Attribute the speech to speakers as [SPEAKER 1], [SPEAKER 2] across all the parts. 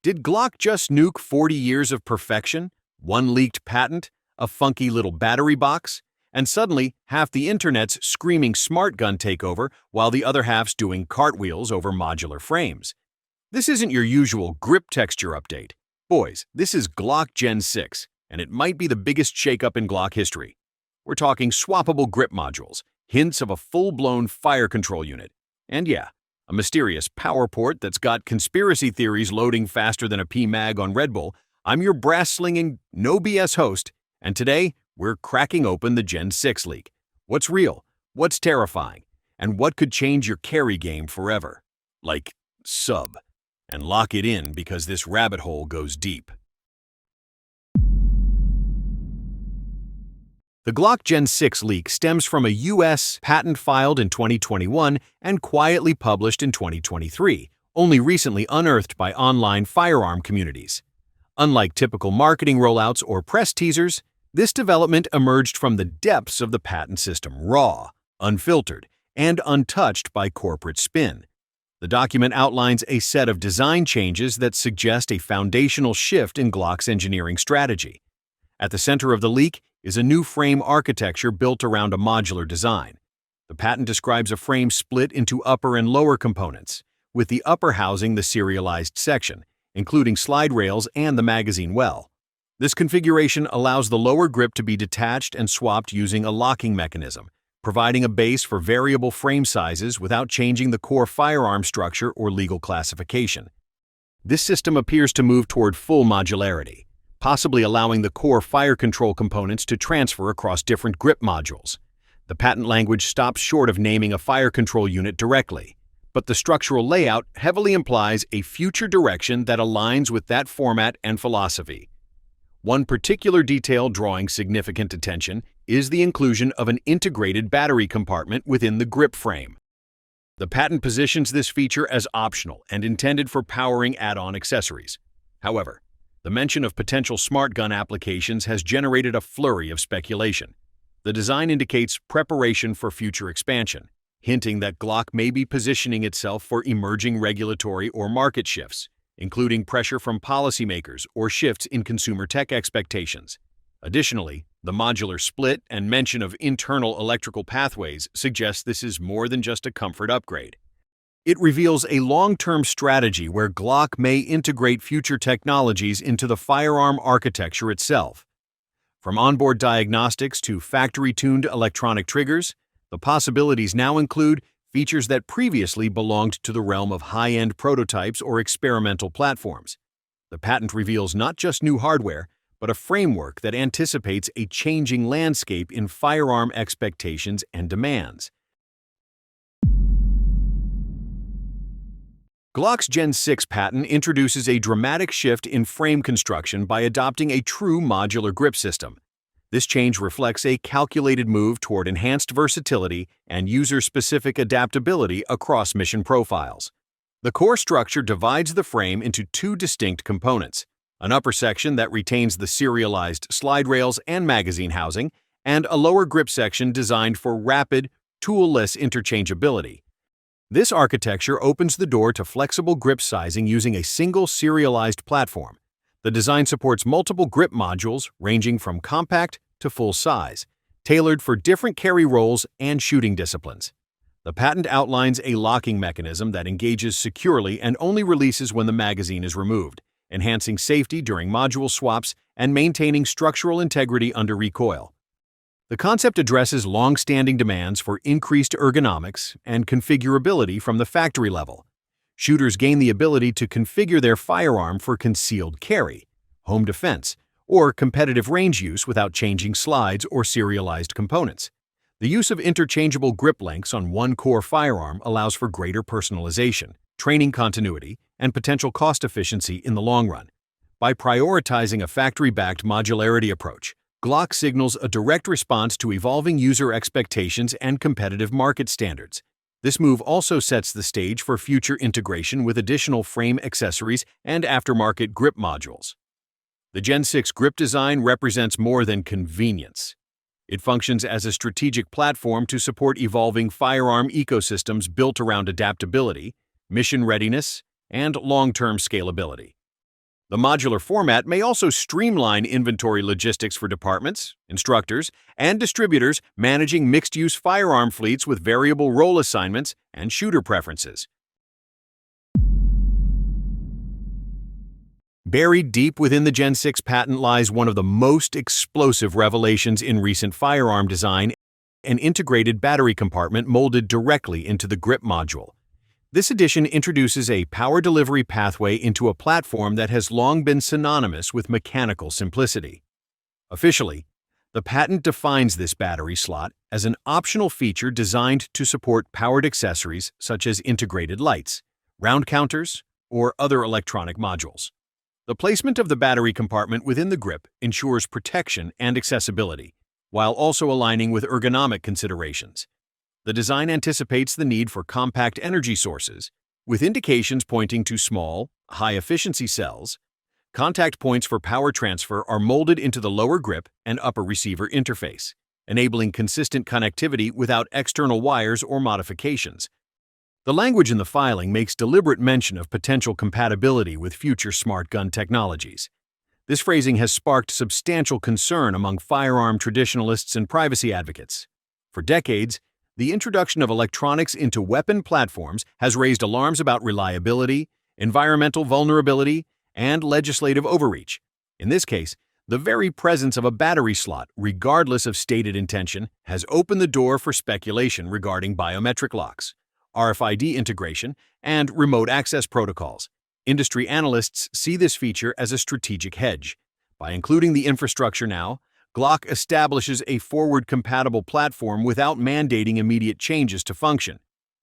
[SPEAKER 1] Did Glock just nuke 40 years of perfection, one leaked patent, a funky little battery box, and suddenly half the internet's screaming smart gun takeover while the other half's doing cartwheels over modular frames? This isn't your usual grip texture update. Boys, this is Glock Gen 6, and it might be the biggest shakeup in Glock history. We're talking swappable grip modules, hints of a full-blown fire control unit, and yeah, a mysterious power port that's got conspiracy theories loading faster than a PMag on Red Bull. I'm your brass-slinging, no BS host, and today we're cracking open the Gen 6 leak. What's real? What's terrifying? And what could change your carry game forever? Like, sub. And lock it in because this rabbit hole goes deep. The Glock Gen 6 leak stems from a U.S. patent filed in 2021 and quietly published in 2023, only recently unearthed by online firearm communities. Unlike typical marketing rollouts or press teasers, this development emerged from the depths of the patent system, raw, unfiltered, and untouched by corporate spin. The document outlines a set of design changes that suggest a foundational shift in Glock's engineering strategy. At the center of the leak is a new frame architecture built around a modular design. The patent describes a frame split into upper and lower components, with the upper housing the serialized section, including slide rails and the magazine well. This configuration allows the lower grip to be detached and swapped using a locking mechanism, providing a base for variable frame sizes without changing the core firearm structure or legal classification. This system appears to move toward full modularity, possibly allowing the core fire control components to transfer across different grip modules. The patent language stops short of naming a fire control unit directly, but the structural layout heavily implies a future direction that aligns with that format and philosophy. One particular detail drawing significant attention is the inclusion of an integrated battery compartment within the grip frame. The patent positions this feature as optional and intended for powering add-on accessories. However, the mention of potential smart gun applications has generated a flurry of speculation. The design indicates preparation for future expansion, hinting that Glock may be positioning itself for emerging regulatory or market shifts, including pressure from policymakers or shifts in consumer tech expectations. Additionally, the modular split and mention of internal electrical pathways suggests this is more than just a comfort upgrade. It reveals a long-term strategy where Glock may integrate future technologies into the firearm architecture itself. From onboard diagnostics to factory-tuned electronic triggers, the possibilities now include features that previously belonged to the realm of high-end prototypes or experimental platforms. The patent reveals not just new hardware, but a framework that anticipates a changing landscape in firearm expectations and demands. Glock's Gen 6 patent introduces a dramatic shift in frame construction by adopting a true modular grip system. This change reflects a calculated move toward enhanced versatility and user-specific adaptability across mission profiles. The core structure divides the frame into two distinct components: an upper section that retains the serialized slide rails and magazine housing, and a lower grip section designed for rapid, tool-less interchangeability. This architecture opens the door to flexible grip sizing using a single serialized platform. The design supports multiple grip modules ranging from compact to full size, tailored for different carry roles and shooting disciplines. The patent outlines a locking mechanism that engages securely and only releases when the magazine is removed, enhancing safety during module swaps and maintaining structural integrity under recoil. The concept addresses long-standing demands for increased ergonomics and configurability from the factory level. Shooters gain the ability to configure their firearm for concealed carry, home defense, or competitive range use without changing slides or serialized components. The use of interchangeable grip lengths on one core firearm allows for greater personalization, training continuity, and potential cost efficiency in the long run. By prioritizing a factory-backed modularity approach, Glock signals a direct response to evolving user expectations and competitive market standards. This move also sets the stage for future integration with additional frame accessories and aftermarket grip modules. The Gen 6 grip design represents more than convenience. It functions as a strategic platform to support evolving firearm ecosystems built around adaptability, mission readiness, and long-term scalability. The modular format may also streamline inventory logistics for departments, instructors, and distributors managing mixed-use firearm fleets with variable role assignments and shooter preferences. Buried deep within the Gen 6 patent lies one of the most explosive revelations in recent firearm design: an integrated battery compartment molded directly into the grip module. This addition introduces a power delivery pathway into a platform that has long been synonymous with mechanical simplicity. Officially, the patent defines this battery slot as an optional feature designed to support powered accessories such as integrated lights, round counters, or other electronic modules. The placement of the battery compartment within the grip ensures protection and accessibility, while also aligning with ergonomic considerations. The design anticipates the need for compact energy sources, with indications pointing to small, high-efficiency cells. Contact points for power transfer are molded into the lower grip and upper receiver interface, enabling consistent connectivity without external wires or modifications. The language in the filing makes deliberate mention of potential compatibility with future smart gun technologies. This phrasing has sparked substantial concern among firearm traditionalists and privacy advocates. For decades, the introduction of electronics into weapon platforms has raised alarms about reliability, environmental vulnerability, and legislative overreach. In this case, the very presence of a battery slot, regardless of stated intention, has opened the door for speculation regarding biometric locks, RFID integration, and remote access protocols. Industry analysts see this feature as a strategic hedge. By including the infrastructure now, Glock establishes a forward-compatible platform without mandating immediate changes to function.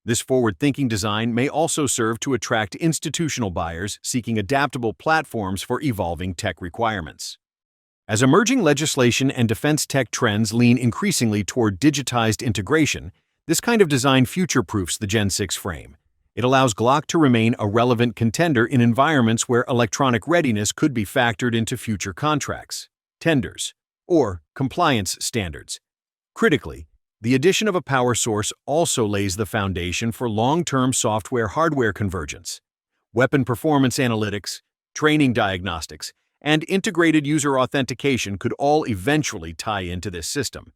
[SPEAKER 1] This forward-thinking design may also serve to attract institutional buyers seeking adaptable platforms for evolving tech requirements. As emerging legislation and defense tech trends lean increasingly toward digitized integration, this kind of design future-proofs the Gen 6 frame. It allows Glock to remain a relevant contender in environments where electronic readiness could be factored into future contracts, tenders, or compliance standards. Critically, the addition of a power source also lays the foundation for long-term software-hardware convergence. Weapon performance analytics, training diagnostics, and integrated user authentication could all eventually tie into this system.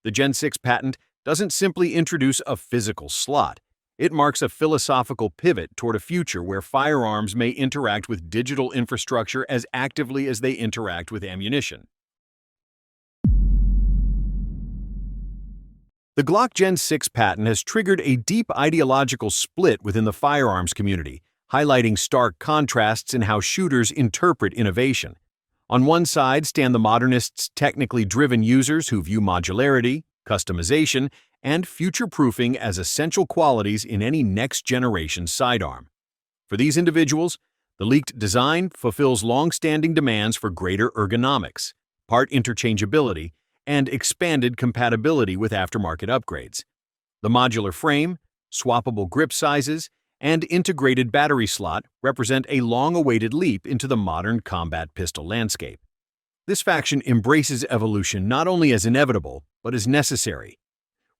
[SPEAKER 1] The Gen 6 patent doesn't simply introduce a physical slot. It marks a philosophical pivot toward a future where firearms may interact with digital infrastructure as actively as they interact with ammunition. The Glock Gen 6 patent has triggered a deep ideological split within the firearms community, highlighting stark contrasts in how shooters interpret innovation. On one side stand the modernists' technically driven users who view modularity, customization, and future-proofing as essential qualities in any next-generation sidearm. For these individuals, the leaked design fulfills long-standing demands for greater ergonomics, part interchangeability, and expanded compatibility with aftermarket upgrades. The modular frame, swappable grip sizes, and integrated battery slot represent a long-awaited leap into the modern combat pistol landscape. This faction embraces evolution not only as inevitable, but as necessary.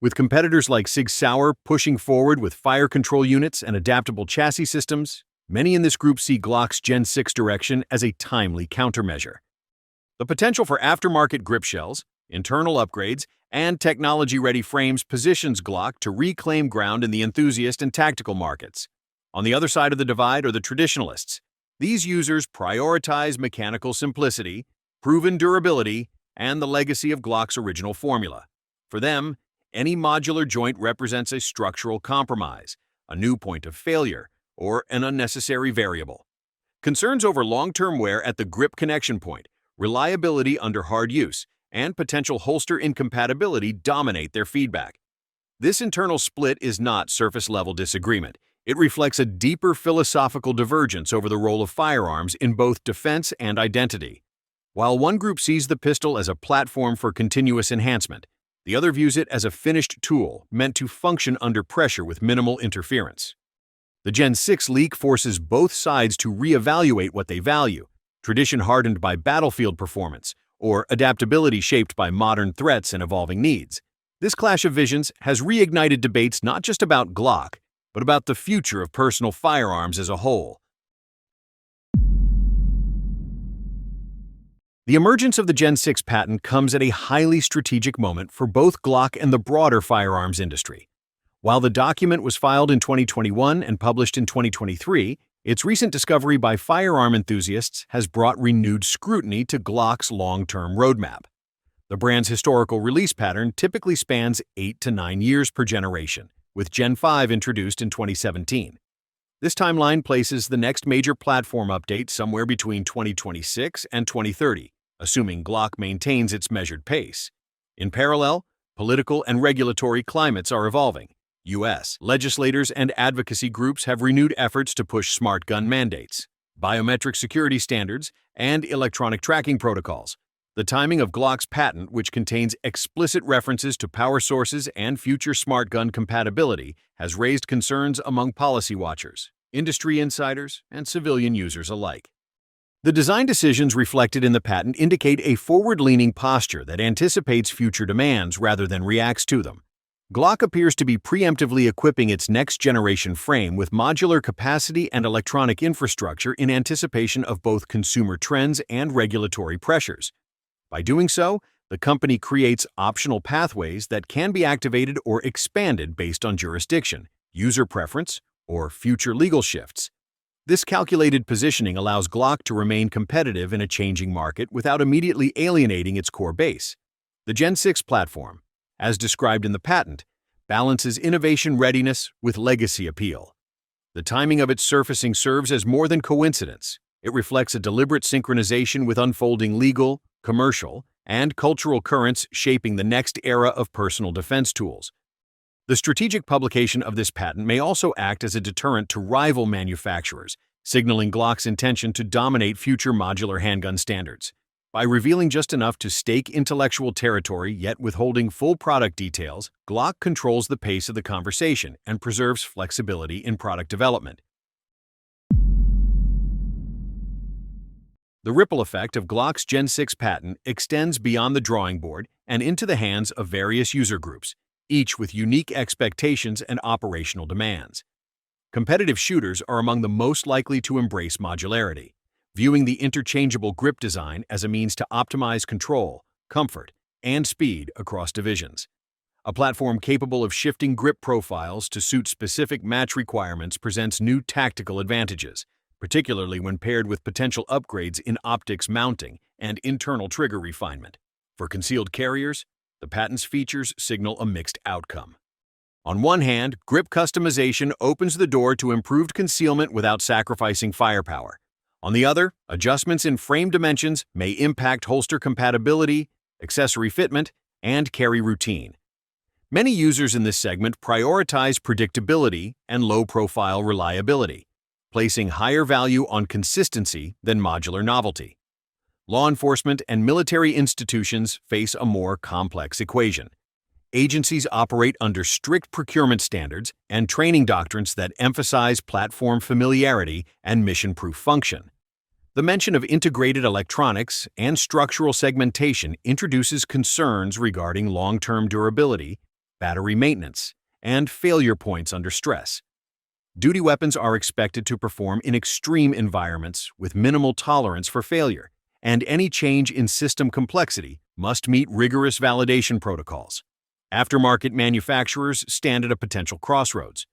[SPEAKER 1] With competitors like Sig Sauer pushing forward with fire control units and adaptable chassis systems, many in this group see Glock's Gen 6 direction as a timely countermeasure. The potential for aftermarket grip shells, internal upgrades, and technology-ready frames positions Glock to reclaim ground in the enthusiast and tactical markets. On the other side of the divide are the traditionalists. These users prioritize mechanical simplicity, proven durability, and the legacy of Glock's original formula. For them, any modular joint represents a structural compromise, a new point of failure, or an unnecessary variable. Concerns over long-term wear at the grip connection point, reliability under hard use, and potential holster incompatibility dominate their feedback. This internal split is not surface-level disagreement. It reflects a deeper philosophical divergence over the role of firearms in both defense and identity. While one group sees the pistol as a platform for continuous enhancement, the other views it as a finished tool meant to function under pressure with minimal interference. The Gen 6 leak forces both sides to reevaluate what they value: tradition hardened by battlefield performance, or adaptability shaped by modern threats and evolving needs. This clash of visions has reignited debates not just about Glock, but about the future of personal firearms as a whole. The emergence of the Gen 6 patent comes at a highly strategic moment for both Glock and the broader firearms industry. While the document was filed in 2021 and published in 2023, its recent discovery by firearm enthusiasts has brought renewed scrutiny to Glock's long-term roadmap. The brand's historical release pattern typically spans 8 to 9 years per generation, with Gen 5 introduced in 2017. This timeline places the next major platform update somewhere between 2026 and 2030, assuming Glock maintains its measured pace. In parallel, political and regulatory climates are evolving. U.S. legislators and advocacy groups have renewed efforts to push smart gun mandates, biometric security standards, and electronic tracking protocols. The timing of Glock's patent, which contains explicit references to power sources and future smart gun compatibility, has raised concerns among policy watchers, industry insiders, and civilian users alike. The design decisions reflected in the patent indicate a forward-leaning posture that anticipates future demands rather than reacts to them. Glock appears to be preemptively equipping its next-generation frame with modular capacity and electronic infrastructure in anticipation of both consumer trends and regulatory pressures. By doing so, the company creates optional pathways that can be activated or expanded based on jurisdiction, user preference, or future legal shifts. This calculated positioning allows Glock to remain competitive in a changing market without immediately alienating its core base. The Gen 6 platform, as described in the patent, balances innovation readiness with legacy appeal. The timing of its surfacing serves as more than coincidence. It reflects a deliberate synchronization with unfolding legal, commercial, and cultural currents shaping the next era of personal defense tools. The strategic publication of this patent may also act as a deterrent to rival manufacturers, signaling Glock's intention to dominate future modular handgun standards. By revealing just enough to stake intellectual territory yet withholding full product details, Glock controls the pace of the conversation and preserves flexibility in product development. The ripple effect of Glock's Gen 6 patent extends beyond the drawing board and into the hands of various user groups, each with unique expectations and operational demands. Competitive shooters are among the most likely to embrace modularity, viewing the interchangeable grip design as a means to optimize control, comfort, and speed across divisions. A platform capable of shifting grip profiles to suit specific match requirements presents new tactical advantages, particularly when paired with potential upgrades in optics mounting and internal trigger refinement. For concealed carriers, the patent's features signal a mixed outcome. On one hand, grip customization opens the door to improved concealment without sacrificing firepower. On the other, adjustments in frame dimensions may impact holster compatibility, accessory fitment, and carry routine. Many users in this segment prioritize predictability and low-profile reliability, placing higher value on consistency than modular novelty. Law enforcement and military institutions face a more complex equation. Agencies operate under strict procurement standards and training doctrines that emphasize platform familiarity and mission-proof function. The mention of integrated electronics and structural segmentation introduces concerns regarding long-term durability, battery maintenance, and failure points under stress. Duty weapons are expected to perform in extreme environments with minimal tolerance for failure, and any change in system complexity must meet rigorous validation protocols. Aftermarket manufacturers stand at a potential crossroads.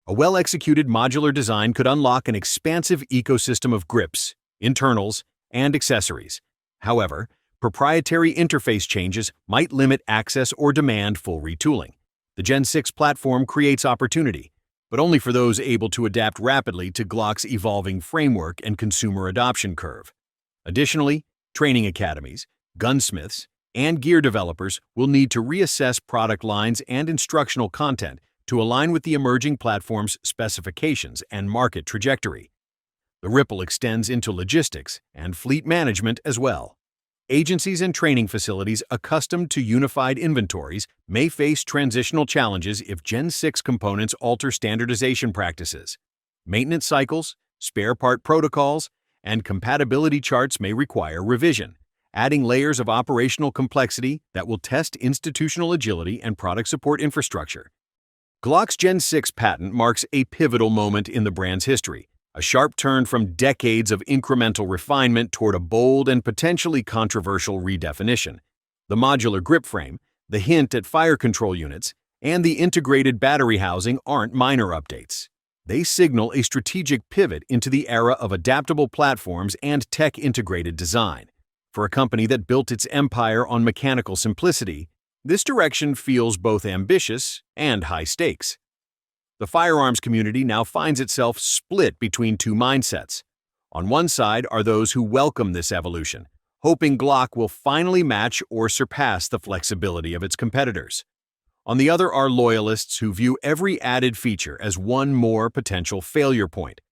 [SPEAKER 1] A well-executed modular design could unlock an expansive ecosystem of grips, internals, and accessories. However, proprietary interface changes might limit access or demand full retooling. The Gen 6 platform creates opportunity, but only for those able to adapt rapidly to Glock's evolving framework and consumer adoption curve. Additionally, training academies, gunsmiths, and gear developers will need to reassess product lines and instructional content to align with the emerging platform's specifications and market trajectory. The ripple extends into logistics and fleet management as well. Agencies and training facilities accustomed to unified inventories may face transitional challenges if Gen 6 components alter standardization practices. Maintenance cycles, spare part protocols, and compatibility charts may require revision, adding layers of operational complexity that will test institutional agility and product support infrastructure. Glock's Gen 6 patent marks a pivotal moment in the brand's history, A sharp turn from decades of incremental refinement toward a bold and potentially controversial redefinition. The modular grip frame, the hint at fire control units, and the integrated battery housing aren't minor updates. They signal a strategic pivot into the era of adaptable platforms and tech-integrated design. For a company that built its empire on mechanical simplicity, this direction feels both ambitious and high stakes. The firearms community now finds itself split between two mindsets. On one side are those who welcome this evolution, hoping Glock will finally match or surpass the flexibility of its competitors. On the other are loyalists who view every added feature as one more potential failure point.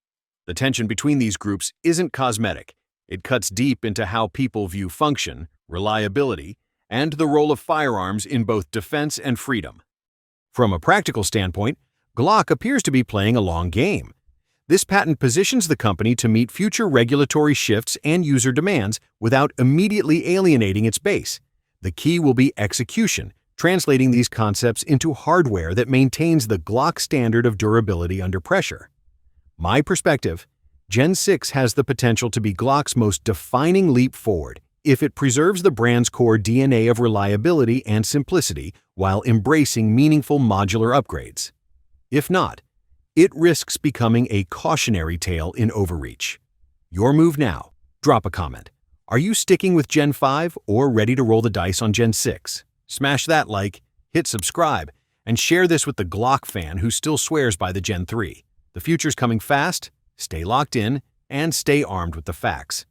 [SPEAKER 1] The tension between these groups isn't cosmetic. It cuts deep into how people view function, reliability, and the role of firearms in both defense and freedom. From a practical standpoint, Glock appears to be playing a long game. This patent positions the company to meet future regulatory shifts and user demands without immediately alienating its base. The key will be execution, translating these concepts into hardware that maintains the Glock standard of durability under pressure. My perspective, Gen 6 has the potential to be Glock's most defining leap forward if it preserves the brand's core DNA of reliability and simplicity while embracing meaningful modular upgrades. If not, it risks becoming a cautionary tale in overreach. Your move now. Drop a comment. Are you sticking with Gen 5 or ready to roll the dice on Gen 6? Smash that like, hit subscribe, and share this with the Glock fan who still swears by the Gen 3. The future's coming fast, stay locked in, and stay armed with the facts.